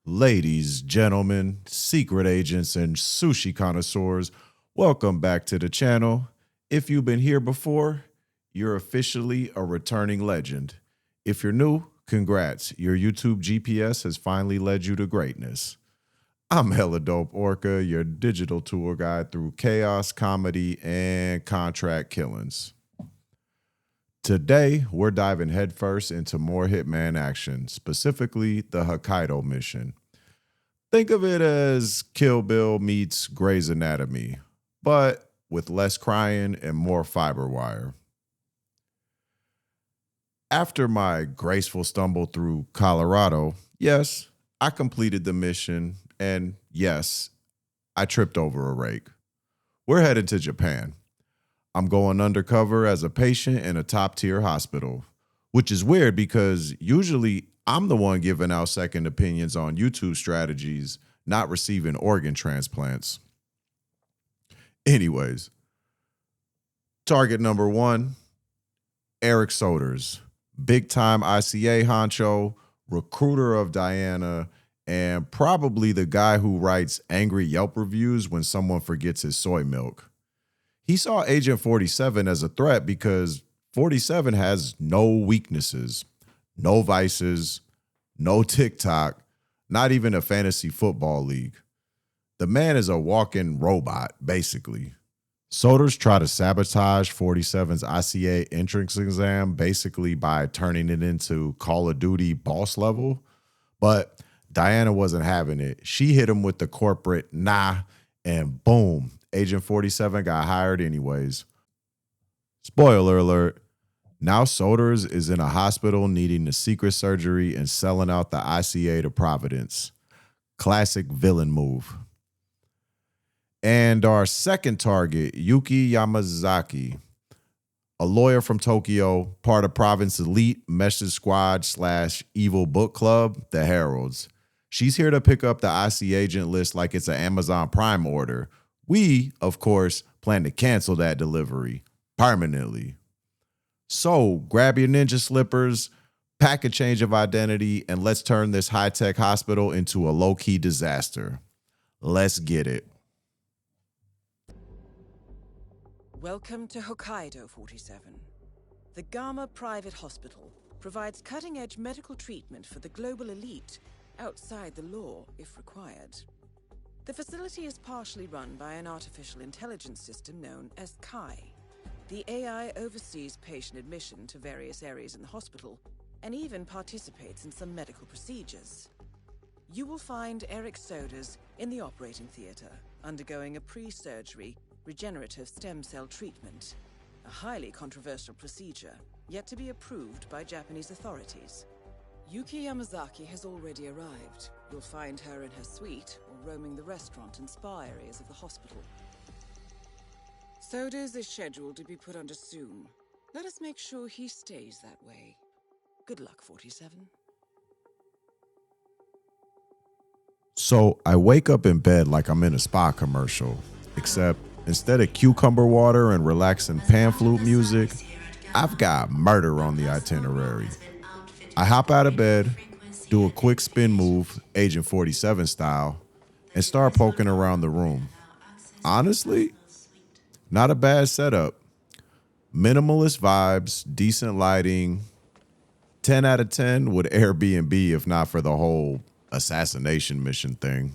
Ladies, gentlemen, secret agents, and sushi connoisseurs, welcome back to the channel. If you've been here before, you're officially a returning legend. If you're new, congrats. Your YouTube GPS has finally led you to greatness. I'm HellaDopeOrca, your digital tour guide through chaos, comedy, and contract killings. Today, we're diving headfirst into more HiTMAN action, specifically the Hokkaido mission. Think of it as Kill Bill meets Grey's Anatomy, but with less crying and more fiber wire. After my graceful stumble through Colorado, yes, I completed the mission, and yes, I tripped over a rake. We're headed to Japan. I'm going undercover as a patient in a top-tier hospital, which is weird because usually I'm the one giving out second opinions on YouTube strategies, not receiving organ transplants. Anyways, target number one, Eric Soders, big-time ICA honcho, recruiter of Diana, and probably the guy who writes angry Yelp reviews when someone forgets his soy milk. He saw Agent 47 as a threat because 47 has no weaknesses, no vices, no TikTok, not even a fantasy football league. The man is a walking robot, basically. Soders try to sabotage 47's ICA entrance exam basically by turning it into Call of Duty boss level, but Diana wasn't having it. She hit him with the corporate nah, and boom. Agent 47 got hired anyways. Spoiler alert, now Soders is in a hospital needing the secret surgery and selling out the ICA to Providence. Classic villain move. And our second target, Yuki Yamazaki, a lawyer from Tokyo, part of Province Elite Message Squad / Evil Book Club, the Heralds. She's here to pick up the IC agent list like it's an Amazon Prime order. We, of course, plan to cancel that delivery permanently. So grab your ninja slippers, pack a change of identity, and let's turn this high-tech hospital into a low-key disaster. Let's get it. Welcome to Hokkaido, 47. The Gamma Private Hospital provides cutting-edge medical treatment for the global elite outside the law, if required. The facility is partially run by an artificial intelligence system known as Kai. The AI oversees patient admission to various areas in the hospital and even participates in some medical procedures. You will find Eric Soders in the operating theater, undergoing a pre-surgery regenerative stem cell treatment, a highly controversial procedure yet to be approved by Japanese authorities. Yuki Yamazaki has already arrived. You'll find her in her suite or roaming the restaurant and spa areas of the hospital. Soders is scheduled to be put under soon. Let us make sure he stays that way. Good luck, 47. So I wake up in bed like I'm in a spa commercial, except instead of cucumber water and relaxing pan flute music, I've got murder on the itinerary. I hop out of bed, do a quick spin move, Agent 47 style, and start poking around the room. Honestly, not a bad setup. Minimalist vibes, decent lighting. 10 out of 10 would Airbnb if not for the whole assassination mission thing.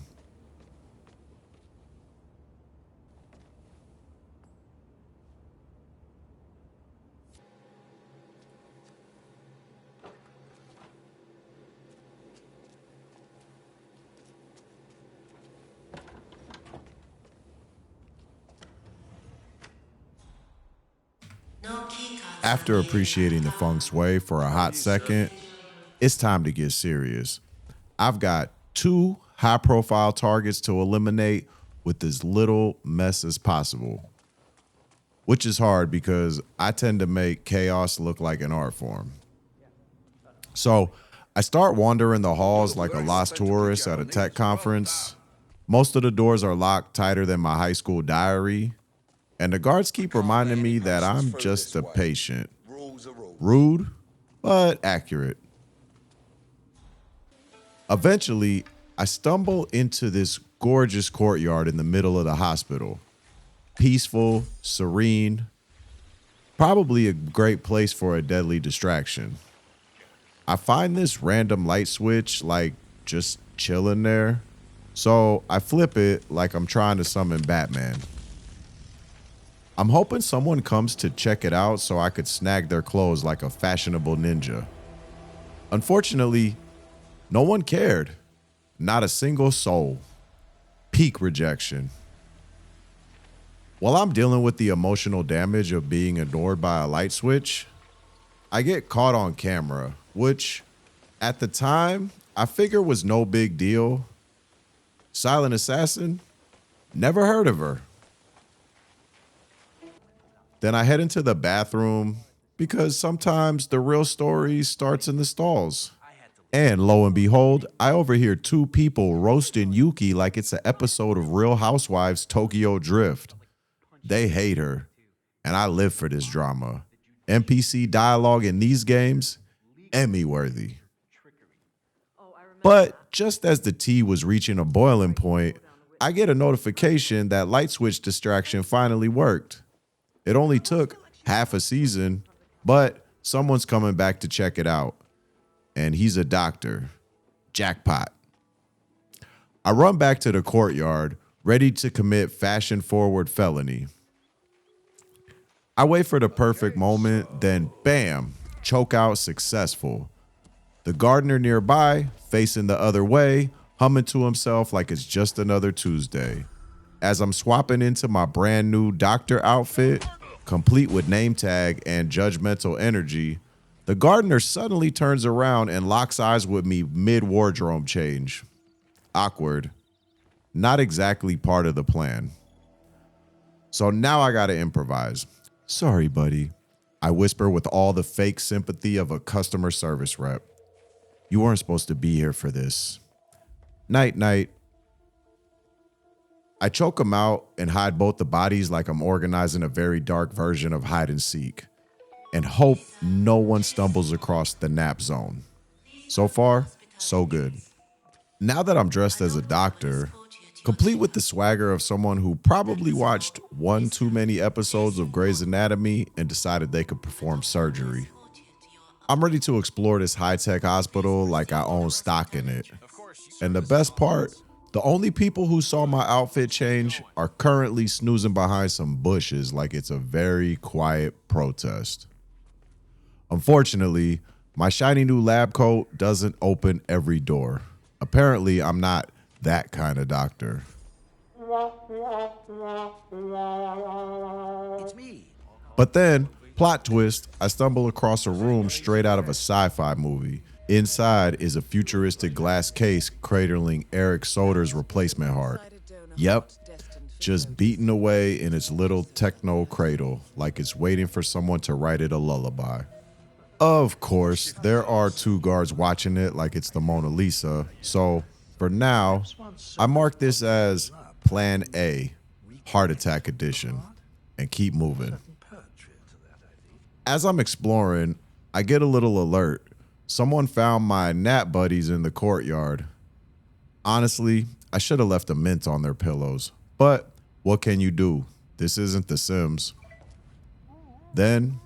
After appreciating the feng shui for a hot second, it's time to get serious. I've got 2 high-profile targets to eliminate with as little mess as possible, which is hard because I tend to make chaos look like an art form. So I start wandering the halls like a lost tourist at a tech conference. Most of the doors are locked tighter than my high school diary. And the guards keep reminding me that I'm just a patient. Rude, but accurate. Eventually, I stumble into this gorgeous courtyard in the middle of the hospital. Peaceful, serene, probably a great place for a deadly distraction. I find this random light switch like just chilling there. So I flip it like I'm trying to summon Batman. I'm hoping someone comes to check it out so I could snag their clothes like a fashionable ninja. Unfortunately, no one cared. Not a single soul. Peak rejection. While I'm dealing with the emotional damage of being adored by a light switch, I get caught on camera, which at the time I figure was no big deal. Silent assassin? Never heard of her. Then I head into the bathroom because sometimes the real story starts in the stalls. And lo and behold, I overhear two people roasting Yuki like it's an episode of Real Housewives Tokyo Drift. They hate her, and I live for this drama. NPC dialogue in these games, Emmy-worthy. But just as the tea was reaching a boiling point, I get a notification that light switch distraction finally worked. It only took half a season, but someone's coming back to check it out. And he's a doctor. Jackpot. I run back to the courtyard, ready to commit fashion-forward felony. I wait for the perfect moment, then bam, choke out successful. The gardener nearby, facing the other way, humming to himself like it's just another Tuesday. As I'm swapping into my brand new doctor outfit, complete with name tag and judgmental energy, the gardener suddenly turns around and locks eyes with me mid-wardrobe change. Awkward. Not exactly part of the plan. So now I gotta improvise. Sorry, buddy. I whisper with all the fake sympathy of a customer service rep. You weren't supposed to be here for this. Night, night. I choke him out and hide both the bodies like I'm organizing a very dark version of hide and seek, and hope no one stumbles across the nap zone. So far, so good. Now that I'm dressed as a doctor, complete with the swagger of someone who probably watched one too many episodes of Grey's Anatomy and decided they could perform surgery, I'm ready to explore this high-tech hospital like I own stock in it. And the best part, the only people who saw my outfit change are currently snoozing behind some bushes like it's a very quiet protest. Unfortunately, my shiny new lab coat doesn't open every door. Apparently, I'm not that kind of doctor. It's me. But then, plot twist, I stumble across a room straight out of a sci-fi movie. Inside is a futuristic glass case cradling Eric Soder's replacement heart. Yep, just beating away in its little techno cradle like it's waiting for someone to write it a lullaby. Of course, there are two guards watching it like it's the Mona Lisa, so for now, I mark this as Plan A, Heart Attack Edition, and keep moving. As I'm exploring, I get a little alert. Someone found my nap buddies in the courtyard. Honestly, I should have left a mint on their pillows, but what can you do? This isn't The Sims. Then,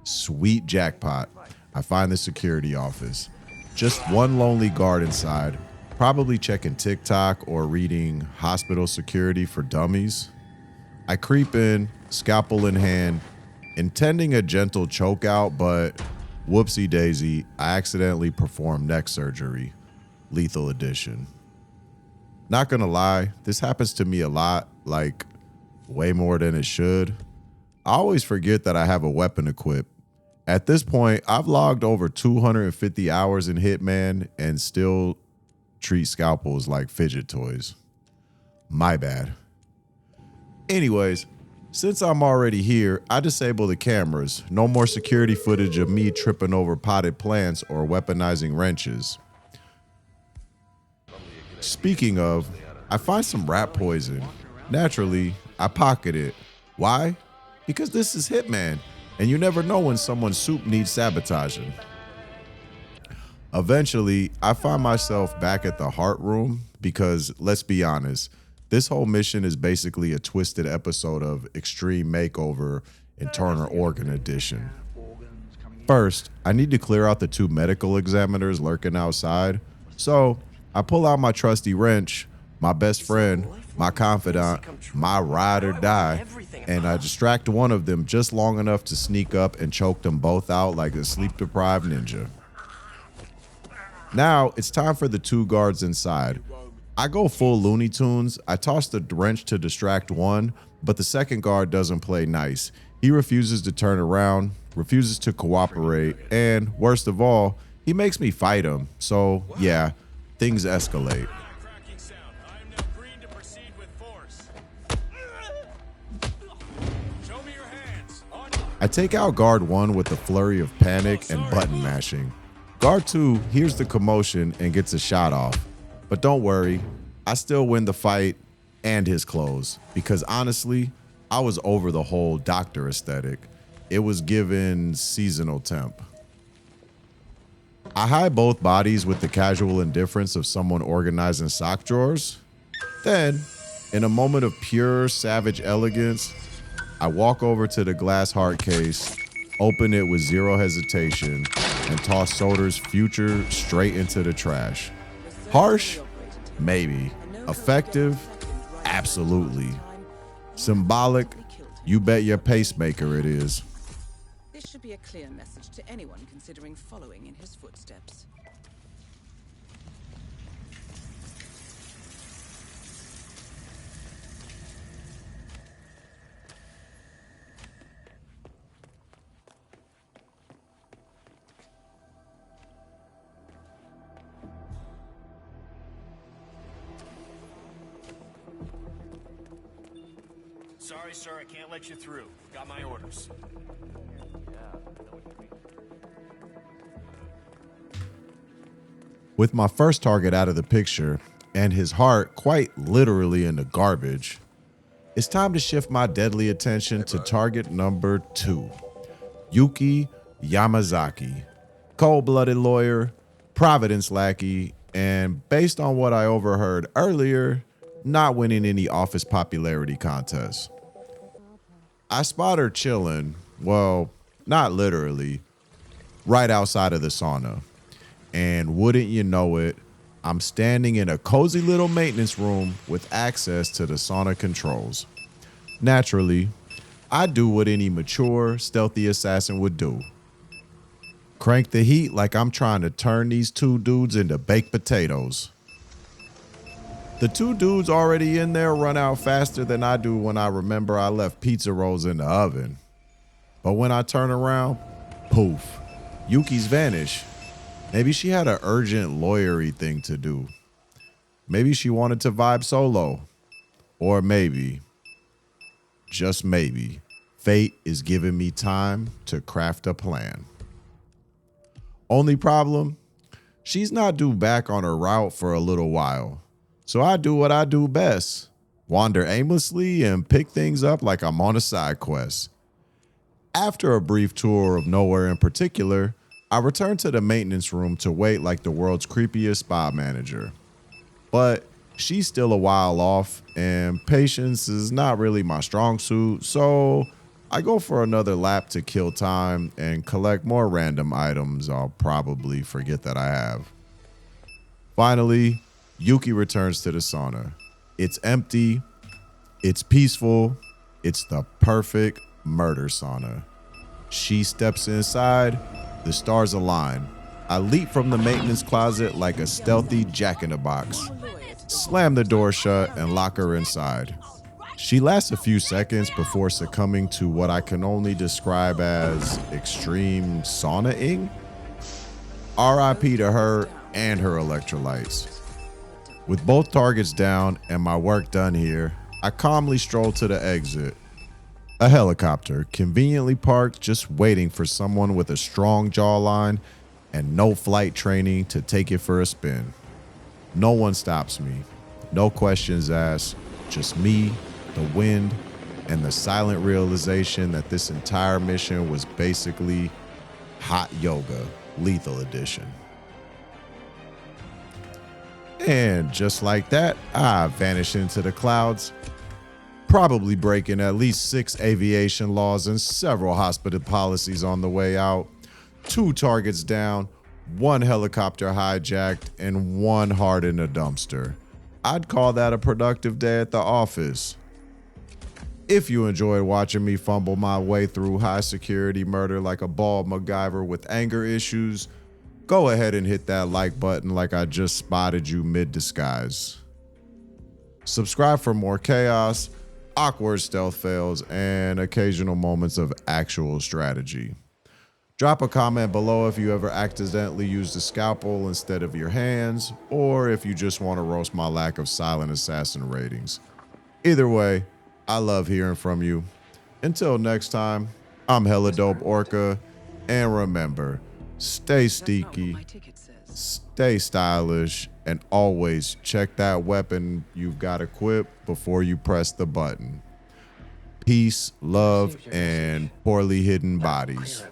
sweet jackpot, I find the security office. Just one lonely guard inside, probably checking TikTok or reading Hospital Security for Dummies. I creep in, scalpel in hand, intending a gentle choke out, but whoopsie daisy, I accidentally performed neck surgery. Lethal edition. Not gonna lie, this happens to me a lot, like way more than it should. I always forget that I have a weapon equipped. At this point, I've logged over 250 hours in HiTMAN and still treat scalpels like fidget toys. My bad. Anyways, since I'm already here, I disable the cameras. No more security footage of me tripping over potted plants or weaponizing wrenches. Speaking of, I find some rat poison. Naturally, I pocket it. Why? Because this is HiTMAN, and you never know when someone's soup needs sabotaging. Eventually, I find myself back at the heart room, because let's be honest, this whole mission is basically a twisted episode of Extreme Makeover Internal Organ Edition. First, I need to clear out the 2 medical examiners lurking outside. So I pull out my trusty wrench, my best friend, my confidant, my ride or die, and I distract one of them just long enough to sneak up and choke them both out like a sleep-deprived ninja. Now it's time for the 2 guards inside. I go full Looney Tunes. I toss the wrench to distract one, but the second guard doesn't play nice. He refuses to turn around, refuses to cooperate, and worst of all, he makes me fight him. So yeah, things escalate. I take out guard 1 with a flurry of panic and button mashing. Guard 2 hears the commotion and gets a shot off. But don't worry, I still win the fight and his clothes, because honestly, I was over the whole doctor aesthetic. It was given seasonal temp. I hide both bodies with the casual indifference of someone organizing sock drawers. Then, in a moment of pure savage elegance, I walk over to the glass heart case, open it with zero hesitation, and toss Soder's future straight into the trash. Harsh? Maybe. Effective? Absolutely. Symbolic? You bet your pacemaker it is. This should be a clear message to anyone considering following in his footsteps. Sorry, sir, I can't let you through. Got my orders. With my first target out of the picture and his heart quite literally in the garbage, it's time to shift my deadly attention to target number 2, Yuki Yamazaki, cold-blooded lawyer, Providence lackey, and based on what I overheard earlier, not winning any office popularity contests. I spot her chilling, well, not literally, right outside of the sauna. And wouldn't you know it, I'm standing in a cozy little maintenance room with access to the sauna controls. Naturally, I do what any mature, stealthy assassin would do. Crank the heat like I'm trying to turn these 2 dudes into baked potatoes. The 2 dudes already in there run out faster than I do when I remember I left pizza rolls in the oven. But when I turn around, poof, Yuki's vanished. Maybe she had an urgent lawyery thing to do. Maybe she wanted to vibe solo. Or maybe, just maybe, fate is giving me time to craft a plan. Only problem, she's not due back on her route for a little while. So I do what I do best, wander aimlessly and pick things up like I'm on a side quest. After a brief tour of nowhere in particular, I return to the maintenance room to wait like the world's creepiest spa manager. But she's still a while off and patience is not really my strong suit, so I go for another lap to kill time and collect more random items I'll probably forget that I have. Finally, Yuki returns to the sauna. It's empty, it's peaceful, it's the perfect murder sauna. She steps inside, the stars align. I leap from the maintenance closet like a stealthy jack-in-the-box, slam the door shut and lock her inside. She lasts a few seconds before succumbing to what I can only describe as extreme sauna-ing. RIP to her and her electrolytes. With both targets down and my work done here, I calmly stroll to the exit. A helicopter, conveniently parked, just waiting for someone with a strong jawline and no flight training to take it for a spin. No one stops me. No questions asked. Just me, the wind, and the silent realization that this entire mission was basically hot yoga, lethal edition. And just like that, I vanished into the clouds, probably breaking at least 6 aviation laws and several hospital policies on the way out. 2 targets down, 1 helicopter hijacked, and 1 heart in a dumpster. I'd call that a productive day at the office. If you enjoyed watching me fumble my way through high security murder like a bald MacGyver with anger issues, go ahead and hit that like button like I just spotted you mid-disguise. Subscribe for more chaos, awkward stealth fails, and occasional moments of actual strategy. Drop a comment below if you ever accidentally used a scalpel instead of your hands, or if you just want to roast my lack of silent assassin ratings. Either way, I love hearing from you. Until next time, I'm HellaDopeOrca, and remember, stay steaky, stay stylish, and always check that weapon you've got equipped before you press the button. Peace, love, and poorly hidden bodies.